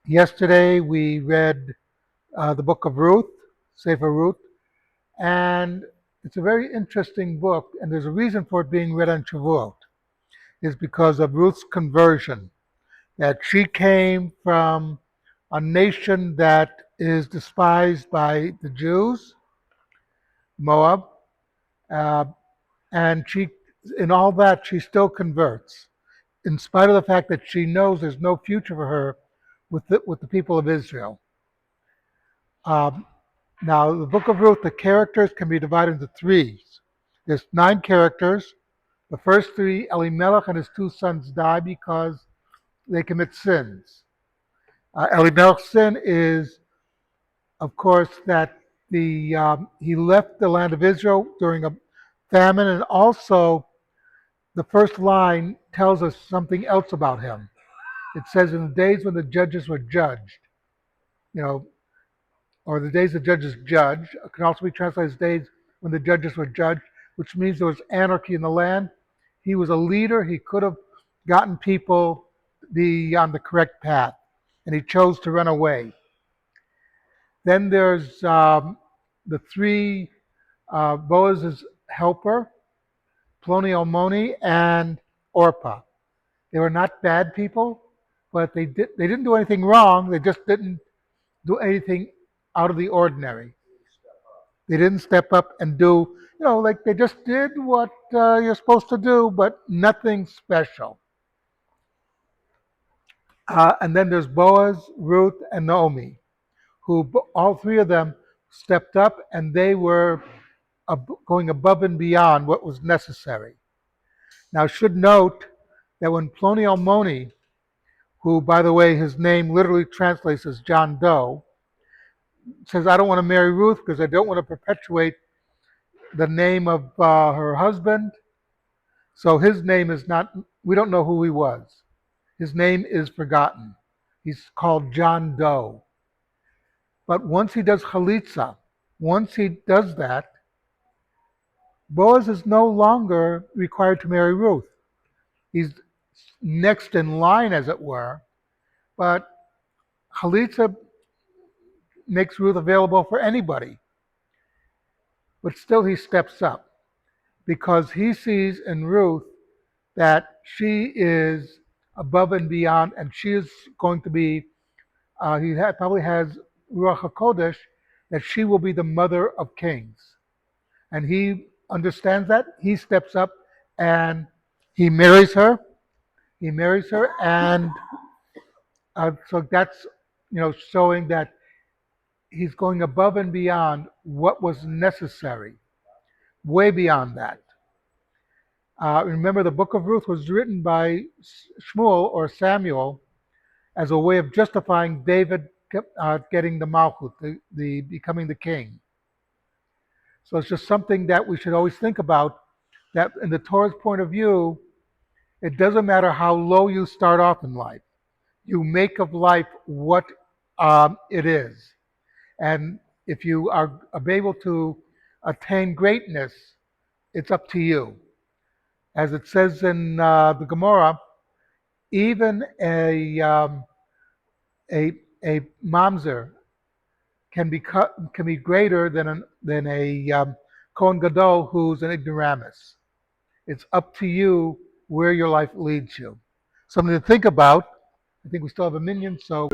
Yesterday we read the Book of Ruth, Sefer Ruth, and it's a very interesting book, and there's a reason for it being read on Shavuot, is because of Ruth's conversion, that she came from a nation that is despised by the Jews, Moab, uh, and in all that, she still converts, in spite of the fact that she knows there's no future for her with the people of Israel. Um, Now, the Book of Ruth, the characters can be divided into threes. There's 9 characters. The first three, Elimelech and his 2 sons, die because they commit sins. Elimelech's sin is, of course, that he left the land of Israel during a famine, and also the first line tells us something else about him. It says, "In the days when the judges were judged," you know, or the days the judges judged. It can also be translated as days when the judges were judged, which means there was anarchy in the land. He was a leader. He could have gotten people to be on the correct path, and he chose to run away. Then there's the three Boaz's helper, Ploni Almoni, and Orpah. They were not bad people, but they didn't do anything wrong. They just didn't do anything out of the ordinary. They didn't step up and do, like they just did what you're supposed to do, but nothing special. And then there's Boaz, Ruth, and Naomi, who all three of them stepped up and they were going above and beyond what was necessary. Now, I should note that when Ploni Almoni, who, by the way, his name literally translates as John Doe, says, "I don't want to marry Ruth because I don't want to perpetuate the name of her husband." So his name is not, we don't know who he was. His name is forgotten. He's called John Doe. But once he does chalitza, once he does that, Boaz is no longer required to marry Ruth. He's next in line, as it were, but chalitza makes Ruth available for anybody. But still he steps up because he sees in Ruth that she is above and beyond, and she is going to be, probably has Ruach HaKodesh, that she will be the mother of kings. And he understands that. He steps up and he marries her. He marries her, and so that's, showing that he's going above and beyond what was necessary, way beyond that. Remember, the Book of Ruth was written by Shmuel or Samuel as a way of justifying David getting the Malchut, the becoming the king. So it's just something that we should always think about. That in the Torah's point of view, it doesn't matter how low you start off in life. You make of life what it is, and if you are able to attain greatness, it's up to you. As it says in the Gemara, even a mamzer can be greater than a Kohen Gadol who's an ignoramus. It's up to you where your life leads you. Something to think about. I think we still have a minion, so.